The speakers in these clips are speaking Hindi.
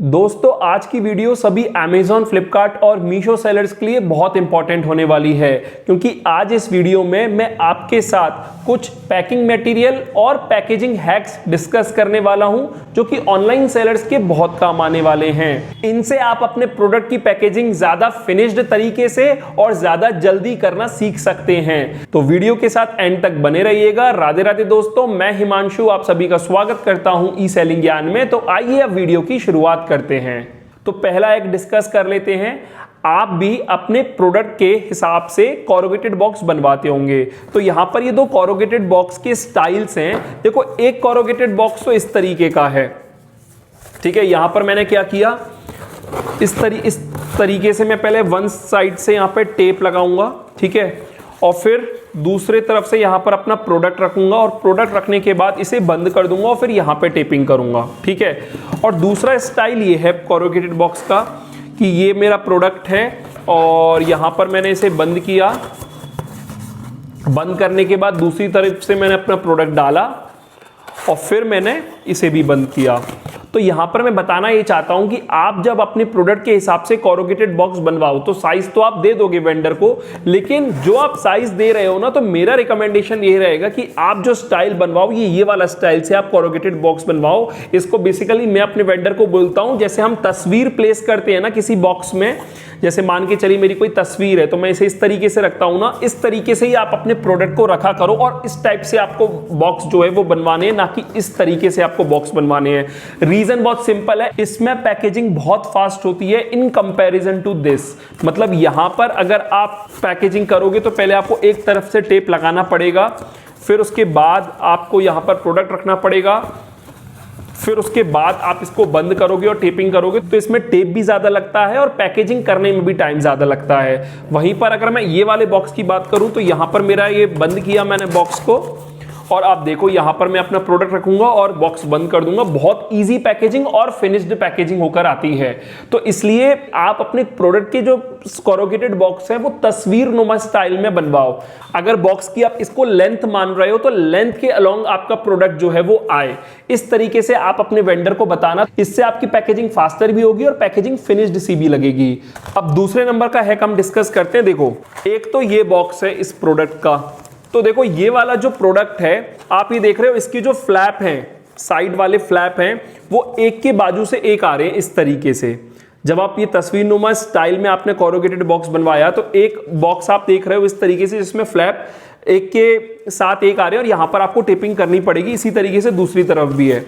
दोस्तों आज की वीडियो सभी Amazon, फ्लिपकार्ट और मीशो सेलर्स के लिए बहुत इंपॉर्टेंट होने वाली है, क्योंकि आज इस वीडियो में मैं आपके साथ कुछ पैकिंग मटेरियल और पैकेजिंग हैक्स डिस्कस करने वाला हूं, जो कि ऑनलाइन सेलर्स के बहुत काम आने वाले हैं। इनसे आप अपने प्रोडक्ट की पैकेजिंग ज्यादा फिनिश्ड तरीके से और ज्यादा जल्दी करना सीख सकते हैं। तो वीडियो के साथ एंड तक बने रहिएगा। राधे राधे दोस्तों, मैं हिमांशु आप सभी का स्वागत करता हूं ई सेलिंग ज्ञान में। तो आइए अब वीडियो की शुरुआत करते हैं। तो पहला एक डिस्कस कर लेते हैं। आप भी अपने प्रोडक्ट के हिसाब से कोरोगेटेड बॉक्स बनवाते होंगे। तो यहां पर ये दो कोरोगेटेड बॉक्स के स्टाइल्स हैं। देखो, एक कोरोगेटेड बॉक्स तो इस तरीके का है, ठीक है। यहां पर मैंने क्या किया, इस तरीके से मैं पहले वन साइड से यहां पे टेप लगाऊंगा, ठीक है, और फिर दूसरे तरफ से यहां पर अपना प्रोडक्ट रखूंगा और प्रोडक्ट रखने के बाद इसे बंद कर दूंगा और फिर यहां पे टेपिंग करूंगा, ठीक है। और दूसरा स्टाइल ये है कोरोगेटेड बॉक्स का कि ये मेरा प्रोडक्ट है और यहां पर मैंने इसे बंद किया। बंद करने के बाद दूसरी तरफ से मैंने अपना प्रोडक्ट डाला और फिर मैंने इसे भी बंद किया। तो यहां पर मैं बताना ये चाहता हूं कि आप जब अपने प्रोडक्ट के हिसाब से कोरोगेटेड बॉक्स बनवाओ तो साइज तो आप दे दोगे वेंडर को, लेकिन जो आप साइज दे रहे हो ना, तो मेरा रिकमेंडेशन ये रहेगा कि आप जो स्टाइल बनवाओ ये वाला स्टाइल से आप कोरोगेटेड बॉक्स बनवाओ। इसको बेसिकली मैं अपने वेंडर को बोलता हूं, जैसे हम तस्वीर प्लेस करते हैं ना किसी बॉक्स में, जैसे मान के चलिए मेरी कोई तस्वीर है तो मैं इसे इस तरीके से रखता हूं ना, इस तरीके से ही आप अपने प्रोडक्ट को रखा करो और इस टाइप से आपको बॉक्स जो है वो बनवाने हैं, ना कि इस तरीके से आपको बॉक्स बनवाने हैं। रीजन बहुत सिंपल है, इसमें पैकेजिंग बहुत फास्ट होती है इन कंपैरिजन टू दिस। मतलब यहां पर अगर आप पैकेजिंग करोगे तो पहले आपको एक तरफ से टेप लगाना पड़ेगा, फिर उसके बाद आपको यहां पर प्रोडक्ट रखना पड़ेगा, फिर उसके बाद आप इसको बंद करोगे और टेपिंग करोगे, तो इसमें टेप भी ज्यादा लगता है और पैकेजिंग करने में भी टाइम ज्यादा लगता है। वहीं पर अगर मैं ये वाले बॉक्स की बात करूं तो यहां पर मेरा ये बंद किया मैंने बॉक्स को और आप देखो यहां पर मैं अपना प्रोडक्ट रखूंगा और बॉक्स बंद कर दूंगा। बहुत इजी पैकेजिंग और फिनिश्ड पैकेजिंग होकर आती है। तो इसलिए आप अपने प्रोडक्ट के जो कोरोगेटेड बॉक्स है वो तस्वीर नुमा स्टाइल में बनवाओ। अगर बॉक्स की आप इसको लेंथ मान रहे हो तो लेंथ के अलोंग आपका प्रोडक्ट जो है वो आए, इस तरीके से आप अपने वेंडर को बताना। इससे आपकी पैकेजिंग फास्टर भी होगी और पैकेजिंग फिनिश्ड सी भी लगेगी। अब दूसरे नंबर का हैक हम डिस्कस करते हैं। देखो, एक तो ये बॉक्स है इस प्रोडक्ट का। तो देखो, ये वाला जो प्रोडक्ट है आप ये देख रहे हो, इसकी जो फ्लैप हैं, साइड वाले फ्लैप हैं, वो एक के बाजू से एक आ रहे हैं इस तरीके से। जब आप ये तस्वीर नुमा स्टाइल में आपने कोरोगेटेड बॉक्स बनवाया तो एक बॉक्स आप देख रहे हो इस तरीके से, जिसमें फ्लैप एक के साथ एक आ रहे हैं और यहां पर आपको टेपिंग करनी पड़ेगी। इसी तरीके से दूसरी तरफ भी है,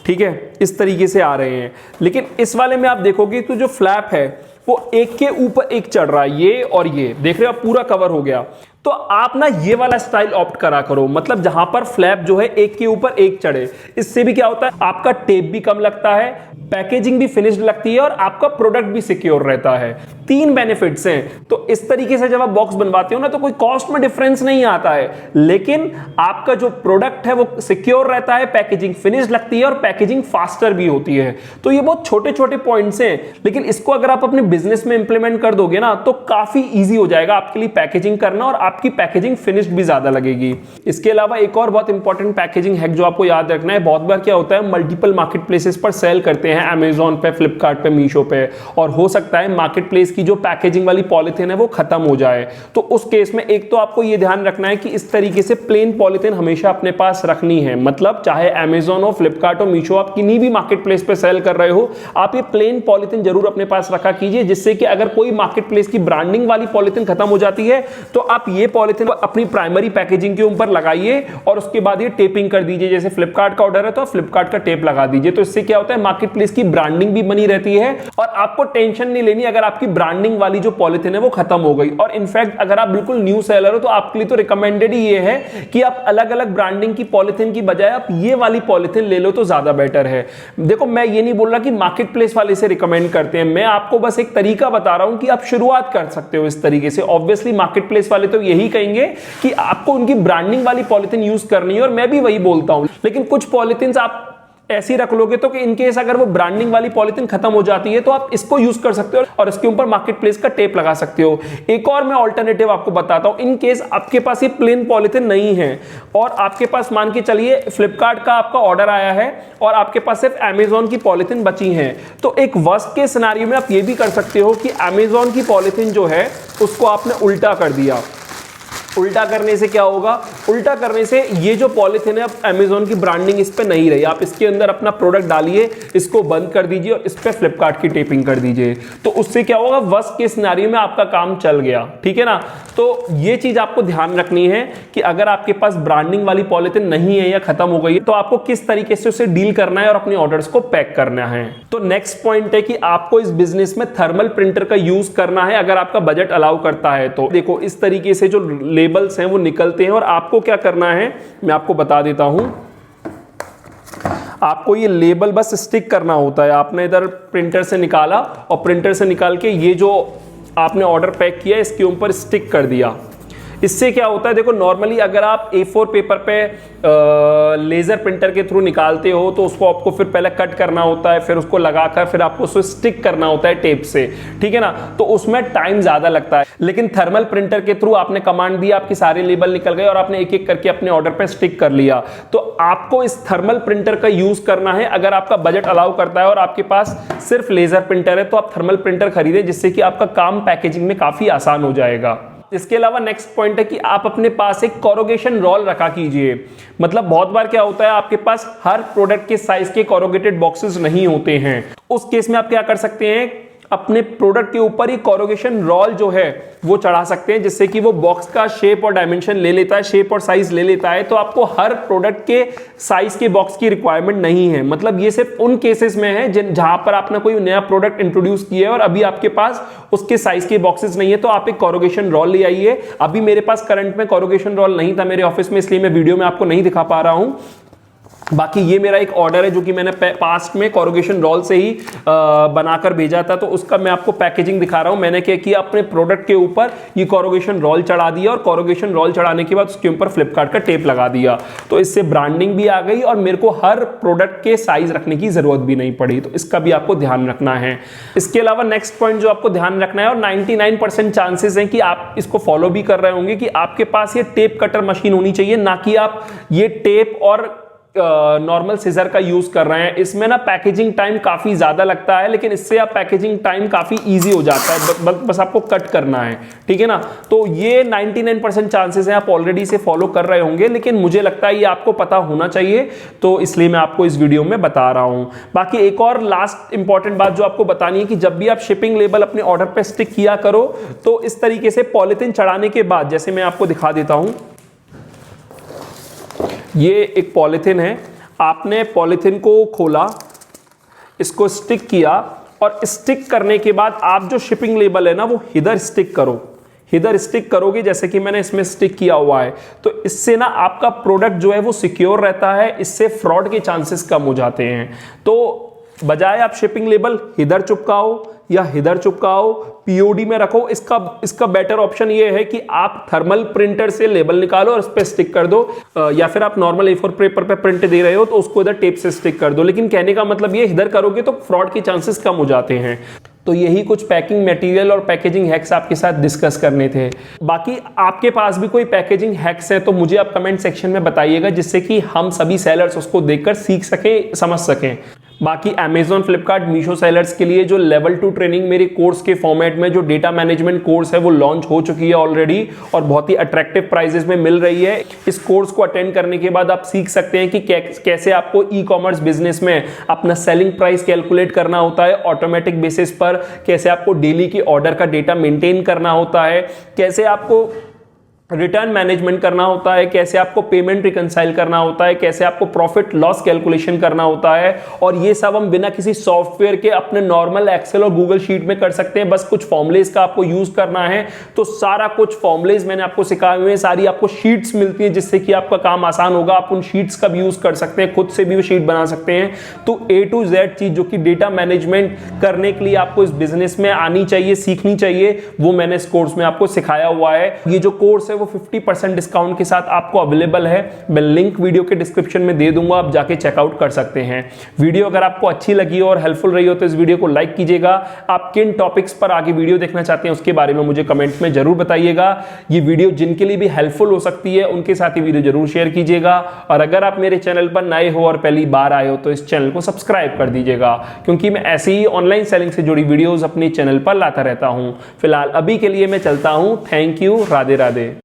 ठीक है, इस तरीके से आ रहे हैं। लेकिन इस वाले में आप देखोगे तो जो फ्लैप है वो एक के ऊपर एक चढ़ रहा है, ये और ये देख रहे हो, आप पूरा कवर हो गया। तो आप ना ये वाला स्टाइल ऑप्ट करा करो, मतलब जहां पर फ्लैप जो है एक के ऊपर एक चढ़े। इससे भी क्या होता है, आपका टेप भी कम लगता है, पैकेजिंग भी फिनिश्ड लगती है और आपका प्रोडक्ट भी सिक्योर रहता है। तीन बेनिफिट्स हैं। तो इस तरीके से जब आप बॉक्स बनवाते हो ना तो कोई कॉस्ट में डिफरेंस नहीं आता है, लेकिन आपका जो प्रोडक्ट है वो सिक्योर रहता है, पैकेजिंग फिनिश्ड लगती है और पैकेजिंग फास्टर भी होती है। तो ये बहुत छोटे छोटे पॉइंट्स हैं, लेकिन इसको अगर आप अपने बिजनेस में इंप्लीमेंट कर दोगे ना तो काफी ईजी हो जाएगा आपके लिए पैकेजिंग करना और आपकी पैकेजिंग फिनिश्ड भी ज्यादा लगेगी। इसके अलावा एक और बहुत इंपॉर्टेंट पैकेजिंग हैक जो आपको याद रखना है, बहुत बार क्या होता है, मल्टीपल मार्केट प्लेसेस पर सेल करते हैं, Amazon पे, फ्लिपकार्ट पे, मीशो पे, और हो सकता है मार्केट प्लेस की जो पैकेजिंग वाली पॉलिथीन है वो खत्म हो जाए। तो उस केस में एक तो आपको ये ध्यान रखना है कि इस तरीके से प्लेन पॉलिथीन हमेशा अपने पास रखनी है। मतलब चाहे Amazon हो, फ्लिपकार्ट हो, मीशो, आप किन्हीं भी मार्केट प्लेस पे सेल कर रहे हो, आप ये प्लेन पॉलिथीन जरूर अपने पास रखा कीजिए, जिससे कि अगर कोई मार्केट प्लेस की ब्रांडिंग वाली पॉलिथीन खत्म हो जाती है तो आप ये पॉलिथीन अपनी प्राइमरी पैकेजिंग के ऊपर लगाइए और उसके बाद ये टेपिंग कर दीजिए। जैसे फ्लिपकार्ट का ऑर्डर है तो फ्लिपकार्ट का टेप लगा दीजिए। तो इससे क्या होता है, मार्केट प्लेस की ब्रांडिंग भी बनी रहती है और आपको टेंशन नहीं लेनी अगर आपकी ब्रांडिंग वाली जो पॉलिथीन है वो खत्म हो गई। और इनफैक्ट अगर आप बिल्कुल न्यू सेलर हो तो आपके लिए तो रिकमेंडेड ही ये है कि आप अलग अलग ब्रांडिंग की पॉलिथीन की बजाय आप ये वाली पॉलिथीन ले लो तो ज्यादा बेटर है। देखो, मैं ये नहीं बोल रहा कि मार्केट प्लेस वाले से रिकमेंड करते हैं, मैं आपको बस एक तरीका बता रहा हूं कि आप शुरुआत कर सकते हो इस तरीके से। ऑब्वियसली मार्केट प्लेस वाले तो यही कहेंगे कि आपको उनकी ब्रांडिंग वाली पॉलिथीन यूज करनी है और मैं भी वही बोलता हूं, लेकिन कुछ पॉलिथीन आप ऐसी रख लोगे तो कि इनकेस अगर वो ब्रांडिंग वाली पॉलिथीन खत्म हो जाती है तो आप इसको यूज कर सकते हो और इसके ऊपर मार्केट प्लेस का टेप लगा सकते हो। एक और मैं ऑल्टरनेटिव आपको बताता हूं, इन केस आपके पास ये प्लेन पॉलिथीन नहीं है और आपके पास मान के चलिए फ्लिपकार्ट का आपका ऑर्डर आया है और आपके पास सिर्फ अमेजॉन की पॉलिथीन बची है, तो एक वर्स्ट के सिनेरियो में आप ये भी कर सकते हो कि अमेजॉन की पॉलिथीन जो है उसको आपने उल्टा कर दिया। उल्टा करने से क्या होगा, उल्टा करने से ये जो पॉलिथीन है अब अमेजॉन की ब्रांडिंग इस पे नहीं रही, आप इसके अंदर अपना प्रोडक्ट डालिए, इसको बंद कर दीजिए और इस पे फ्लिपकार्ट की टेपिंग कर दीजिए, तो उससे क्या होगा, वर्स्ट केस सिनेरियो में आपका काम चल गया। ठीक है ना, तो ये चीज आपको ध्यान रखनी है कि अगर आपके पास ब्रांडिंग वाली पॉलिथीन नहीं है या खत्म हो गई है तो आपको किस तरीके से उसे डील करना है और अपने ऑर्डर्स को पैक करना है। तो नेक्स्ट पॉइंट है कि आपको इस बिजनेस में थर्मल प्रिंटर का यूज करना है अगर आपका बजट अलाउ करता है तो। देखो इस तरीके से जो लेबल्स हैं वो निकलते हैं और आपको क्या करना है मैं आपको बता देता हूं। आपको ये लेबल बस स्टिक करना होता है। आपने इधर प्रिंटर से निकाला और प्रिंटर से निकाल के ये जो आपने ऑर्डर पैक किया इसके ऊपर स्टिक कर दिया। इससे क्या होता है, देखो नॉर्मली अगर आप A4 पेपर पे लेजर प्रिंटर के थ्रू निकालते हो तो उसको आपको फिर पहले कट करना होता है, फिर उसको लगाकर फिर आपको उसको स्टिक करना होता है टेप से, ठीक है ना, तो उसमें टाइम ज्यादा लगता है। लेकिन थर्मल प्रिंटर के थ्रू आपने कमांड दी, आपके सारे लेबल निकल गए और आपने एक एक करके अपने ऑर्डर पे स्टिक कर लिया। तो आपको इस थर्मल प्रिंटर का यूज करना है अगर आपका बजट अलाउ करता है और आपके पास सिर्फ लेजर प्रिंटर है तो आप थर्मल प्रिंटर खरीदें, जिससे कि आपका काम पैकेजिंग में काफी आसान हो जाएगा। इसके अलावा नेक्स्ट पॉइंट है कि आप अपने पास एक कोरोगेशन रोल रखा कीजिए। मतलब बहुत बार क्या होता है, आपके पास हर प्रोडक्ट के साइज के कोरोगेटेड बॉक्सेस नहीं होते हैं, उस केस में आप क्या कर सकते हैं, अपने प्रोडक्ट के ऊपर ही कोरोगेशन रोल जो है वो चढ़ा सकते हैं, जिससे कि वो बॉक्स का शेप और डायमेंशन ले लेता है, शेप और साइज ले लेता है, तो आपको हर प्रोडक्ट के साइज के बॉक्स की रिक्वायरमेंट नहीं है। मतलब ये सिर्फ उन केसेस में है जहां पर आपने कोई नया प्रोडक्ट इंट्रोड्यूस किया है और अभी आपके पास उसके साइज के बॉक्सेस नहीं है, तो आप एक कोरोगेशन रोल ले आइए। अभी मेरे पास करंट में कोरोगेशन रोल नहीं था मेरे ऑफिस में, इसलिए मैं वीडियो में आपको नहीं दिखा पा रहा हूं। बाकी ये मेरा एक ऑर्डर है जो कि मैंने पास्ट में कोरोगेशन रोल से ही बनाकर भेजा था, तो उसका मैं आपको पैकेजिंग दिखा रहा हूं। मैंने क्या किया, अपने प्रोडक्ट के ऊपर ये कोरोगेशन रोल चढ़ा दिया और कोरोगेशन रोल चढ़ाने के बाद उसके ऊपर फ्लिपकार्ट का टेप लगा दिया, तो इससे ब्रांडिंग भी आ गई और मेरे को हर प्रोडक्ट के साइज रखने की जरूरत भी नहीं पड़ी। तो इसका भी आपको ध्यान रखना है। इसके अलावा नेक्स्ट पॉइंट जो आपको ध्यान रखना है, और 99% चांसेस हैं कि आप इसको फॉलो भी कर रहे होंगे, कि आपके पास ये टेप कटर मशीन होनी चाहिए, ना कि आप ये टेप और नॉर्मल सीजर का यूज कर रहे हैं। इसमें ना पैकेजिंग टाइम काफी ज्यादा लगता है, लेकिन इससे आप पैकेजिंग टाइम काफी इजी हो जाता है, बस आपको कट करना है, ठीक है ना। तो ये 99% चांसेस हैं आप ऑलरेडी इसे फॉलो कर रहे होंगे, लेकिन मुझे लगता है ये आपको पता होना चाहिए, तो इसलिए मैं आपको इस वीडियो में बता रहा हूं। बाकी एक और लास्ट इंपॉर्टेंट बात जो आपको बतानी है कि जब भी आप शिपिंग लेबल अपने ऑर्डर पे स्टिक किया करो तो इस तरीके से पॉलिथीन चढ़ाने के बाद, जैसे मैं आपको दिखा देता हूं, ये एक पॉलिथीन है, आपने पॉलिथीन को खोला, इसको स्टिक किया और स्टिक करने के बाद आप जो शिपिंग लेबल है ना वो इधर स्टिक करो, इधर स्टिक करोगे जैसे कि मैंने इसमें स्टिक किया हुआ है, तो इससे ना आपका प्रोडक्ट जो है वो सिक्योर रहता है, इससे फ्रॉड के चांसेस कम हो जाते हैं। तो बजाय आप शिपिंग लेबल इधर चिपकाओ या इधर चिपकाओ, पीओडी में रखो, इसका बेटर ऑप्शन ये है कि आप थर्मल प्रिंटर से लेबल निकालो और उस पर स्टिक कर दो, या फिर आप नॉर्मल A4 पेपर पे प्रिंट दे रहे हो तो उसको इधर टेप से स्टिक कर दो। लेकिन कहने का मतलब ये, इधर करोगे तो फ्रॉड के चांसेस कम हो जाते हैं। तो यही कुछ पैकिंग मटेरियल और पैकेजिंग हैक्स आपके साथ डिस्कस करने थे। बाकी आपके पास भी कोई पैकेजिंग हैक्स है तो मुझे आप कमेंट सेक्शन में बताइएगा, जिससे कि हम सभी सेलर्स उसको देखकर सीख सकें, समझ सकें। बाकी Amazon, फ्लिपकार्ट, मीशो सेलर्स के लिए जो लेवल 2 ट्रेनिंग मेरे कोर्स के फॉर्मेट में जो डेटा मैनेजमेंट कोर्स है वो लॉन्च हो चुकी है ऑलरेडी और बहुत ही अट्रैक्टिव प्राइसेस में मिल रही है। इस कोर्स को अटेंड करने के बाद आप सीख सकते हैं कि कैसे आपको ई-कॉमर्स बिजनेस में अपना सेलिंग प्राइस कैलकुलेट करना होता है ऑटोमेटिक बेसिस पर, कैसे आपको डेली की ऑर्डर का डेटा मेंटेन करना होता है, कैसे आपको रिटर्न मैनेजमेंट करना होता है, कैसे आपको पेमेंट रिकंसाइल करना होता है, कैसे आपको प्रॉफिट लॉस कैलकुलेशन करना होता है। और ये सब हम बिना किसी सॉफ्टवेयर के अपने नॉर्मल एक्सेल और गूगल शीट में कर सकते हैं। बस कुछ फॉर्मुलेज का आपको यूज करना है, तो सारा कुछ फॉर्मुलेज मैंने आपको सिखाए हुए हैं, सारी आपको शीट्स मिलती है जिससे कि आपका काम आसान होगा। आप उन शीट्स का भी यूज कर सकते हैं, खुद से भी वो शीट बना सकते हैं। तो A to Z चीज जो कि डेटा मैनेजमेंट करने के लिए आपको इस बिजनेस में आनी चाहिए, सीखनी चाहिए, वो मैंने इस कोर्स में आपको सिखाया हुआ है। ये जो कोर्स है वो 50% डिस्काउंट के साथ आपको अवेलेबल है। मैं लिंक वीडियो के डिस्क्रिप्शन में दे दूंगा, आप जाके चेकआउट कर सकते हैं। वीडियो अगर आपको अच्छी लगी हो और हेल्पफुल रही हो तो इस वीडियो को लाइक कीजिएगा। आप किन टॉपिक्स पर आगे वीडियो देखना चाहते हैं उसके बारे में मुझे कमेंट में जरूर बताइएगा। ये वीडियो जिनके लिए भी हेल्पफुल हो सकती है उनके साथ ये वीडियो जरूर शेयर कीजिएगा। और अगर आप मेरे चैनल पर नए हो और पहली बार आए हो तो इस चैनल को सब्सक्राइब कर दीजिएगा, क्योंकि मैं ऐसे ही ऑनलाइन सेलिंग से जुड़ी वीडियोस अपने चैनल पर लाता रहता हूं। फिलहाल अभी के लिए मैं चलता हूं। Thank you. राधे राधे।